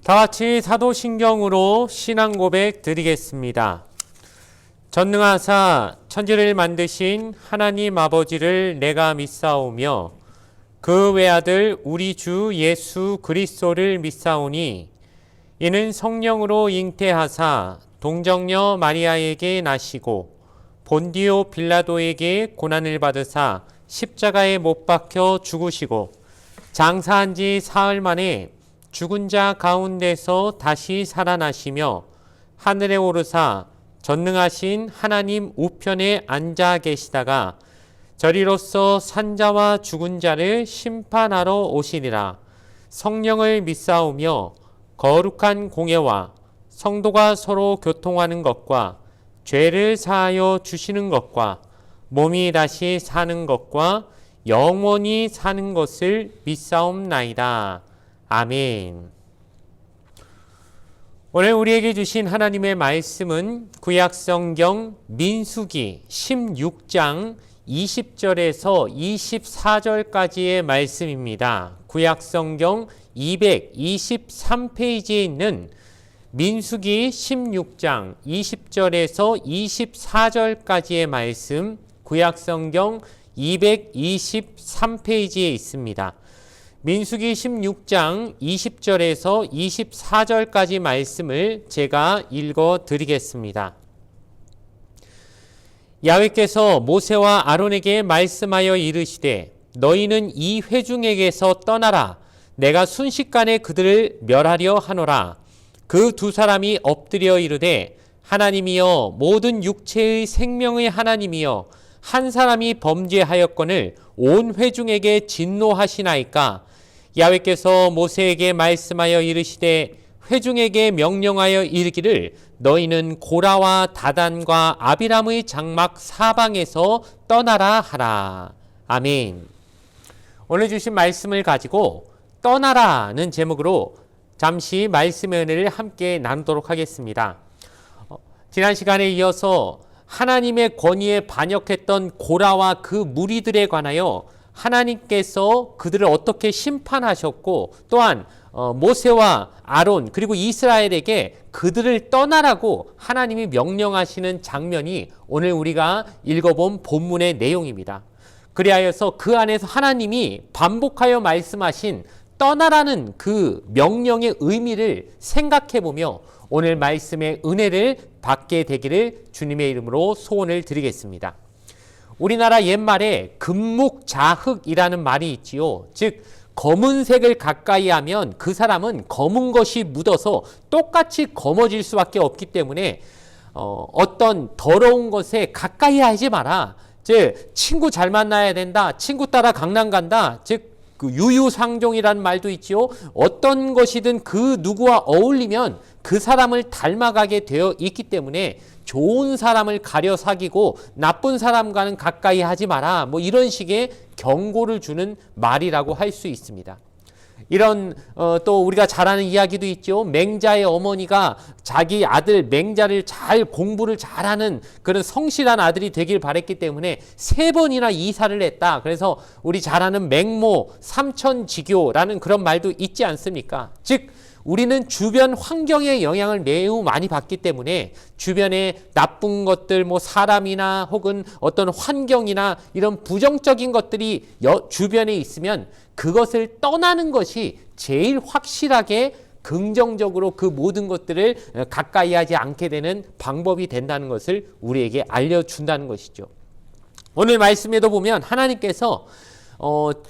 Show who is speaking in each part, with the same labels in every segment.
Speaker 1: 다 같이 사도신경으로 신앙 고백 드리겠습니다. 전능하사 천지를 만드신 하나님 아버지를 내가 믿사오며 그 외아들 우리 주 예수 그리스도를 믿사오니 이는 성령으로 잉태하사 동정녀 마리아에게 나시고 본디오 빌라도에게 고난을 받으사 십자가에 못 박혀 죽으시고 장사한 지 사흘 만에 죽은 자 가운데서 다시 살아나시며 하늘에 오르사 전능하신 하나님 우편에 앉아 계시다가 저리로서 산자와 죽은 자를 심판하러 오시리라. 성령을 믿사오며 거룩한 공예와 성도가 서로 교통하는 것과 죄를 사하여 주시는 것과 몸이 다시 사는 것과 영원히 사는 것을 믿사옵나이다. 아멘. 오늘 우리에게 주신 하나님의 말씀은 구약성경 민수기 16장 20절에서 24절까지의 말씀입니다. 구약성경 223페이지에 있는 민수기 16장 20절에서 24절까지의 말씀, 구약성경 223페이지에 있습니다. 민수기 16장 20절에서 24절까지 말씀을 제가 읽어 드리겠습니다. 야훼께서 모세와 아론에게 말씀하여 이르시되 너희는 이 회중에게서 떠나라. 내가 순식간에 그들을 멸하려 하노라. 그 두 사람이 엎드려 이르되 하나님이여 모든 육체의 생명의 하나님이여 한 사람이 범죄하였거늘 온 회중에게 진노하시나이까. 야훼께서 모세에게 말씀하여 이르시되 회중에게 명령하여 이르기를 너희는 고라와 다단과 아비람의 장막 사방에서 떠나라 하라. 아멘. 오늘 주신 말씀을 가지고 떠나라는 제목으로 잠시 말씀의 은혜를 함께 나누도록 하겠습니다. 지난 시간에 이어서 하나님의 권위에 반역했던 고라와 그 무리들에 관하여 하나님께서 그들을 어떻게 심판하셨고 또한 모세와 아론 그리고 이스라엘에게 그들을 떠나라고 하나님이 명령하시는 장면이 오늘 우리가 읽어본 본문의 내용입니다. 그리하여서 그 안에서 하나님이 반복하여 말씀하신 떠나라는 그 명령의 의미를 생각해보며 오늘 말씀의 은혜를 받게 되기를 주님의 이름으로 소원을 드리겠습니다. 우리나라 옛말에 금묵자흑이라는 말이 있지요. 즉 검은색을 가까이 하면 그 사람은 검은 것이 묻어서 똑같이 검어질 수밖에 없기 때문에 어떤 더러운 것에 가까이 하지 마라. 즉 친구 잘 만나야 된다. 친구 따라 강남 간다. 즉 그 유유상종이라는 말도 있지요. 어떤 것이든 그 누구와 어울리면 그 사람을 닮아가게 되어 있기 때문에 좋은 사람을 가려 사귀고 나쁜 사람과는 가까이 하지 마라. 뭐 이런 식의 경고를 주는 말이라고 할 수 있습니다. 이런 또 우리가 잘 아는 이야기도 있죠. 맹자의 어머니가 자기 아들 맹자를 잘 공부를 잘하는 그런 성실한 아들이 되길 바랬기 때문에 3번이나 이사를 했다. 그래서 우리 잘 아는 맹모 삼천지교라는 그런 말도 있지 않습니까? 즉 우리는 주변 환경의 영향을 매우 많이 받기 때문에 주변에 나쁜 것들, 뭐 사람이나 혹은 어떤 환경이나 이런 부정적인 것들이 주변에 있으면 그것을 떠나는 것이 제일 확실하게 긍정적으로 그 모든 것들을 가까이 하지 않게 되는 방법이 된다는 것을 우리에게 알려준다는 것이죠. 오늘 말씀에도 보면 하나님께서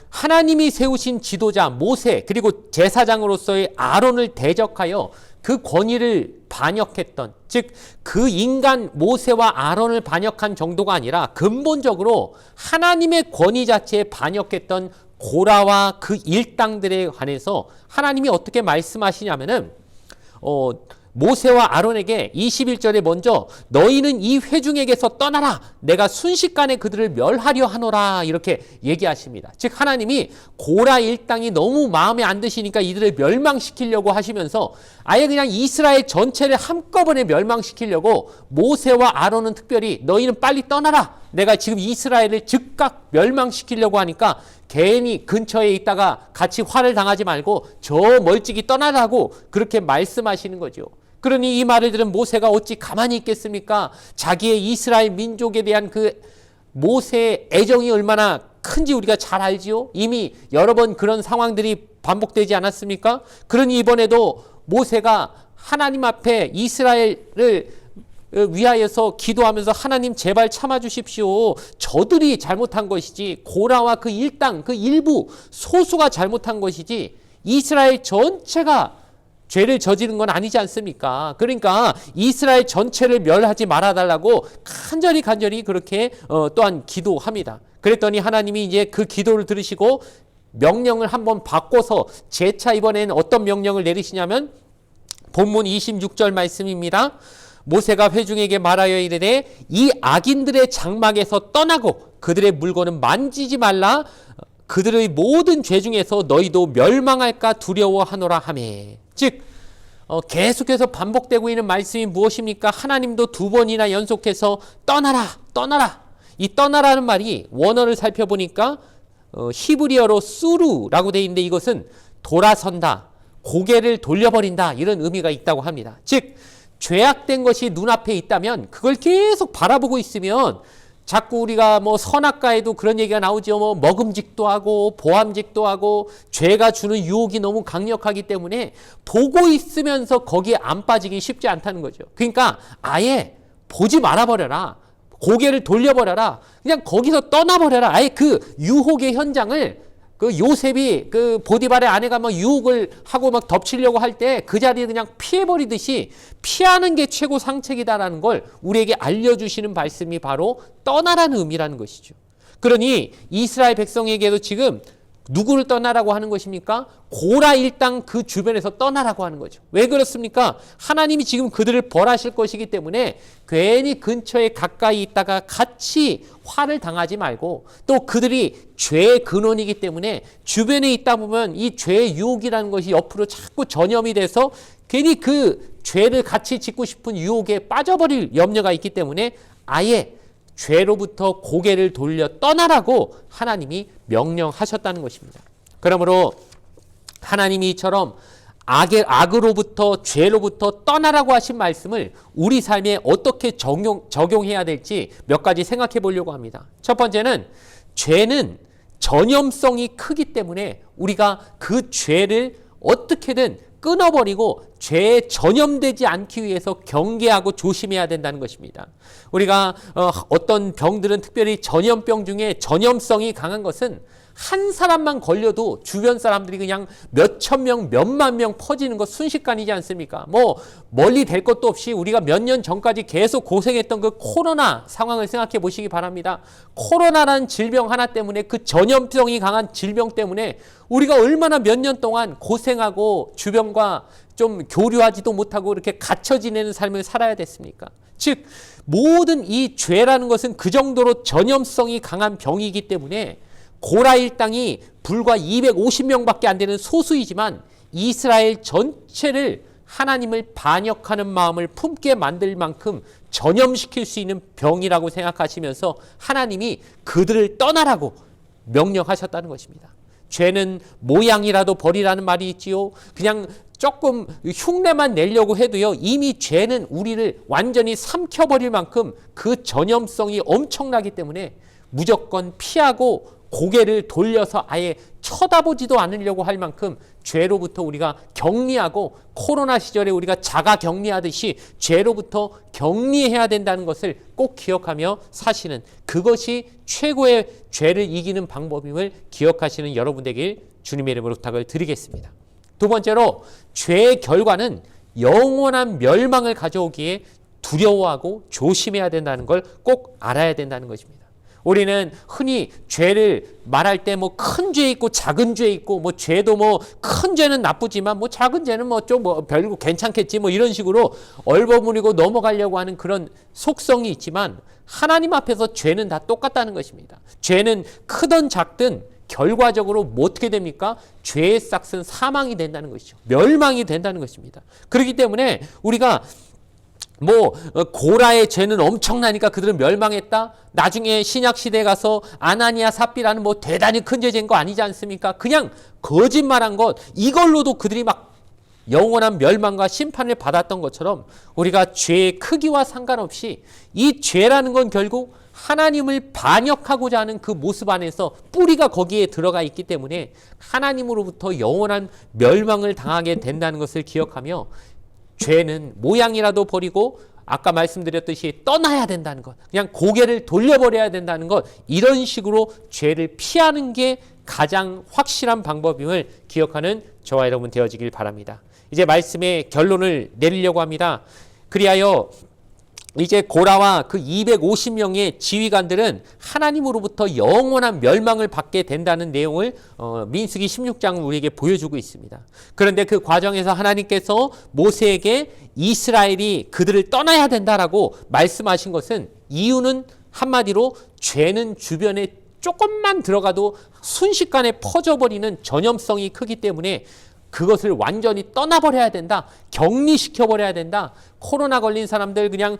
Speaker 1: 하나님이 세우신 지도자 모세 그리고 제사장으로서의 아론을 대적하여 그 권위를 반역했던, 즉 그 인간 모세와 아론을 반역한 정도가 아니라 근본적으로 하나님의 권위 자체에 반역했던 고라와 그 일당들에 관해서 하나님이 어떻게 말씀하시냐면은 모세와 아론에게 21절에 먼저 너희는 이 회중에게서 떠나라. 내가 순식간에 그들을 멸하려 하노라. 이렇게 얘기하십니다. 즉 하나님이 고라 일당이 너무 마음에 안 드시니까 이들을 멸망시키려고 하시면서 아예 그냥 이스라엘 전체를 한꺼번에 멸망시키려고 모세와 아론은 특별히 너희는 빨리 떠나라. 내가 지금 이스라엘을 즉각 멸망시키려고 하니까 괜히 근처에 있다가 같이 화를 당하지 말고 저 멀찍이 떠나라고 그렇게 말씀하시는 거죠. 그러니 이 말을 들은 모세가 어찌 가만히 있겠습니까? 자기의 이스라엘 민족에 대한 그 모세의 애정이 얼마나 큰지 우리가 잘 알지요. 이미 여러 번 그런 상황들이 반복되지 않았습니까? 그러니 이번에도 모세가 하나님 앞에 이스라엘을 위하여서 기도하면서 하나님 제발 참아주십시오. 저들이 잘못한 것이지 고라와 그 일당 그 일부 소수가 잘못한 것이지 이스라엘 전체가 죄를 저지른 건 아니지 않습니까? 그러니까 이스라엘 전체를 멸하지 말아달라고 간절히 그렇게 또한 기도합니다. 그랬더니 하나님이 이제 그 기도를 들으시고 명령을 한번 바꿔서 재차 이번에는 어떤 명령을 내리시냐면 본문 26절 말씀입니다. 모세가 회중에게 말하여 이르되 이 악인들의 장막에서 떠나고 그들의 물건은 만지지 말라. 그들의 모든 죄 중에서 너희도 멸망할까 두려워하노라 하매. 즉 계속해서 반복되고 있는 말씀이 무엇입니까? 하나님도 두 번이나 연속해서 떠나라. 이 떠나라는 말이 원어를 살펴보니까 히브리어로 수루라고 되어 있는데 이것은 돌아선다, 고개를 돌려버린다 이런 의미가 있다고 합니다. 즉 죄악된 것이 눈앞에 있다면 그걸 계속 바라보고 있으면 자꾸 우리가 뭐 선악과에도 그런 얘기가 나오죠. 뭐 먹음직도 하고 보암직도 하고 죄가 주는 유혹이 너무 강력하기 때문에 보고 있으면서 거기에 안 빠지기 쉽지 않다는 거죠. 그러니까 아예 보지 말아버려라. 고개를 돌려버려라. 그냥 거기서 떠나버려라. 아예 그 유혹의 현장을 그 요셉이 그 보디발의 아내가 막 유혹을 하고 막 덮치려고 할 때 그 자리에 그냥 피해버리듯이 피하는 게 최고 상책이다라는 걸 우리에게 알려주시는 말씀이 바로 떠나라는 의미라는 것이죠. 그러니 이스라엘 백성에게도 지금 누구를 떠나라고 하는 것입니까? 고라 일당 그 주변에서 떠나라고 하는 거죠. 왜 그렇습니까? 하나님이 지금 그들을 벌하실 것이기 때문에 괜히 근처에 가까이 있다가 같이 화를 당하지 말고 또 그들이 죄의 근원이기 때문에 주변에 있다 보면 이 죄의 유혹이라는 것이 옆으로 자꾸 전염이 돼서 괜히 그 죄를 같이 짓고 싶은 유혹에 빠져버릴 염려가 있기 때문에 아예 죄로부터 고개를 돌려 떠나라고 하나님이 명령하셨다는 것입니다. 그러므로 하나님이 이처럼 악으로부터 죄로부터 떠나라고 하신 말씀을 우리 삶에 어떻게 적용해야 될지 몇 가지 생각해 보려고 합니다. 첫 번째는 죄는 전염성이 크기 때문에 우리가 그 죄를 어떻게든 끊어버리고 죄에 전염되지 않기 위해서 경계하고 조심해야 된다는 것입니다. 우리가 어떤 병들은 특별히 전염병 중에 전염성이 강한 것은 한 사람만 걸려도 주변 사람들이 그냥 몇천 명, 몇만 명 퍼지는 것 순식간이지 않습니까? 뭐 멀리 될 것도 없이 우리가 몇 년 전까지 계속 고생했던 그 코로나 상황을 생각해 보시기 바랍니다. 코로나라는 질병 하나 때문에 그 전염성이 강한 질병 때문에 우리가 얼마나 몇 년 동안 고생하고 주변과 좀 교류하지도 못하고 이렇게 갇혀 지내는 삶을 살아야 됐습니까? 즉 모든 이 죄라는 것은 그 정도로 전염성이 강한 병이기 때문에 고라 일당이 불과 250명밖에 안 되는 소수이지만 이스라엘 전체를 하나님을 반역하는 마음을 품게 만들 만큼 전염시킬 수 있는 병이라고 생각하시면서 하나님이 그들을 떠나라고 명령하셨다는 것입니다. 죄는 모양이라도 버리라는 말이 있지요. 그냥 조금 흉내만 내려고 해도요, 이미 죄는 우리를 완전히 삼켜버릴 만큼 그 전염성이 엄청나기 때문에 무조건 피하고 고개를 돌려서 아예 쳐다보지도 않으려고 할 만큼 죄로부터 우리가 격리하고 코로나 시절에 우리가 자가 격리하듯이 죄로부터 격리해야 된다는 것을 꼭 기억하며 사시는 그것이 최고의 죄를 이기는 방법임을 기억하시는 여러분 되길 주님의 이름으로 부탁을 드리겠습니다. 두 번째로 죄의 결과는 영원한 멸망을 가져오기에 두려워하고 조심해야 된다는 걸 꼭 알아야 된다는 것입니다. 우리는 흔히 죄를 말할 때 뭐 큰 죄 있고 작은 죄 있고 뭐 죄도 뭐 큰 죄는 나쁘지만 뭐 작은 죄는 뭐 좀 뭐 별거 괜찮겠지 뭐 이런 식으로 얼버무리고 넘어가려고 하는 그런 속성이 있지만 하나님 앞에서 죄는 다 똑같다는 것입니다. 죄는 크든 작든 결과적으로 뭐 어떻게 됩니까? 죄의 싹은 사망이 된다는 것이죠. 멸망이 된다는 것입니다. 그렇기 때문에 우리가 뭐 고라의 죄는 엄청나니까 그들은 멸망했다. 나중에 신약 시대에 가서 아나니아 삽비라는 뭐 대단히 큰 죄인 거 아니지 않습니까? 그냥 거짓말한 것 이걸로도 그들이 막 영원한 멸망과 심판을 받았던 것처럼 우리가 죄의 크기와 상관없이 이 죄라는 건 결국 하나님을 반역하고자 하는 그 모습 안에서 뿌리가 거기에 들어가 있기 때문에 하나님으로부터 영원한 멸망을 당하게 된다는 것을 기억하며 죄는 모양이라도 버리고 아까 말씀드렸듯이 떠나야 된다는 것, 그냥 고개를 돌려버려야 된다는 것, 이런 식으로 죄를 피하는 게 가장 확실한 방법임을 기억하는 저와 여러분 되어지길 바랍니다. 이제 말씀의 결론을 내리려고 합니다. 그리하여 이제 고라와 그 250명의 지휘관들은 하나님으로부터 영원한 멸망을 받게 된다는 내용을 민수기 16장은 우리에게 보여주고 있습니다. 그런데 그 과정에서 하나님께서 모세에게 이스라엘이 그들을 떠나야 된다라고 말씀하신 것은 이유는 한마디로 죄는 주변에 조금만 들어가도 순식간에 퍼져버리는 전염성이 크기 때문에 그것을 완전히 떠나버려야 된다. 격리시켜버려야 된다. 코로나 걸린 사람들 그냥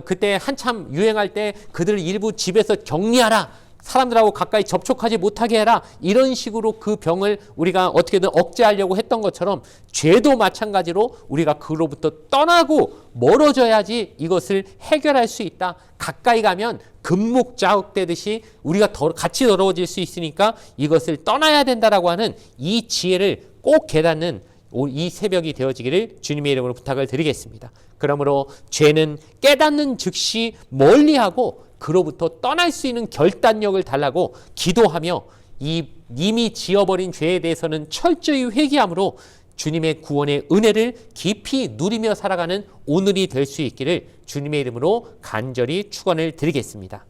Speaker 1: 그때 한참 유행할 때 그들 일부 집에서 격리하라. 사람들하고 가까이 접촉하지 못하게 해라. 이런 식으로 그 병을 우리가 어떻게든 억제하려고 했던 것처럼 죄도 마찬가지로 우리가 그로부터 떠나고 멀어져야지 이것을 해결할 수 있다. 가까이 가면 금목자욱되듯이 우리가 같이 더러워질 수 있으니까 이것을 떠나야 된다라고 하는 이 지혜를 꼭 깨닫는 이 새벽이 되어지기를 주님의 이름으로 부탁을 드리겠습니다. 그러므로 죄는 깨닫는 즉시 멀리하고 그로부터 떠날 수 있는 결단력을 달라고 기도하며 이미 지어버린 죄에 대해서는 철저히 회개함으로 주님의 구원의 은혜를 깊이 누리며 살아가는 오늘이 될 수 있기를 주님의 이름으로 간절히 축원을 드리겠습니다.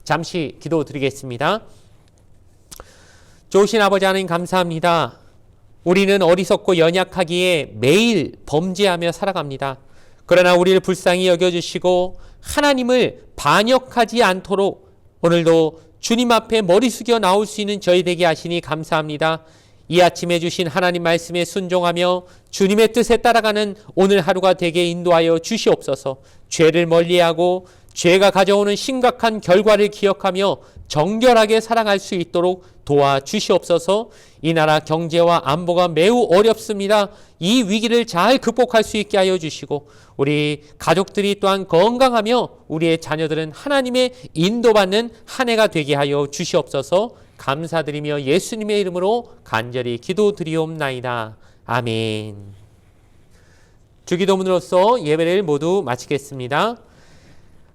Speaker 1: 잠시 기도 드리겠습니다. 좋으신 아버지 하나님 감사합니다. 우리는 어리석고 연약하기에 매일 범죄하며 살아갑니다. 그러나 우리를 불쌍히 여겨주시고 하나님을 반역하지 않도록 오늘도 주님 앞에 머리 숙여 나올 수 있는 저희 되게 하시니 감사합니다. 이 아침에 주신 하나님 말씀에 순종하며 주님의 뜻에 따라가는 오늘 하루가 되게 인도하여 주시옵소서. 죄를 멀리하고 죄가 가져오는 심각한 결과를 기억하며 정결하게 살아갈 수 있도록 도와주시옵소서. 이 나라 경제와 안보가 매우 어렵습니다. 이 위기를 잘 극복할 수 있게 하여 주시고 우리 가족들이 또한 건강하며 우리의 자녀들은 하나님의 인도받는 한 해가 되게 하여 주시옵소서. 감사드리며 예수님의 이름으로 간절히 기도드리옵나이다. 아멘. 주기도문으로서 예배를 모두 마치겠습니다.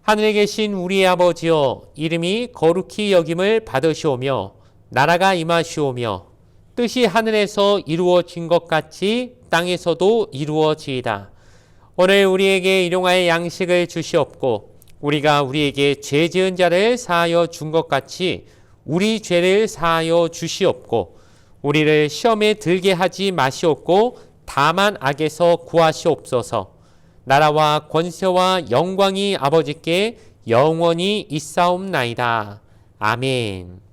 Speaker 1: 하늘에 계신 우리의 아버지여, 이름이 거룩히 여김을 받으시오며 나라가 임하시오며 뜻이 하늘에서 이루어진 것 같이 땅에서도 이루어지이다. 오늘 우리에게 일용할 양식을 주시옵고 우리가 우리에게 죄 지은 자를 사하여 준 것 같이 우리 죄를 사하여 주시옵고 우리를 시험에 들게 하지 마시옵고 다만 악에서 구하시옵소서. 나라와 권세와 영광이 아버지께 영원히 있사옵나이다. 아멘.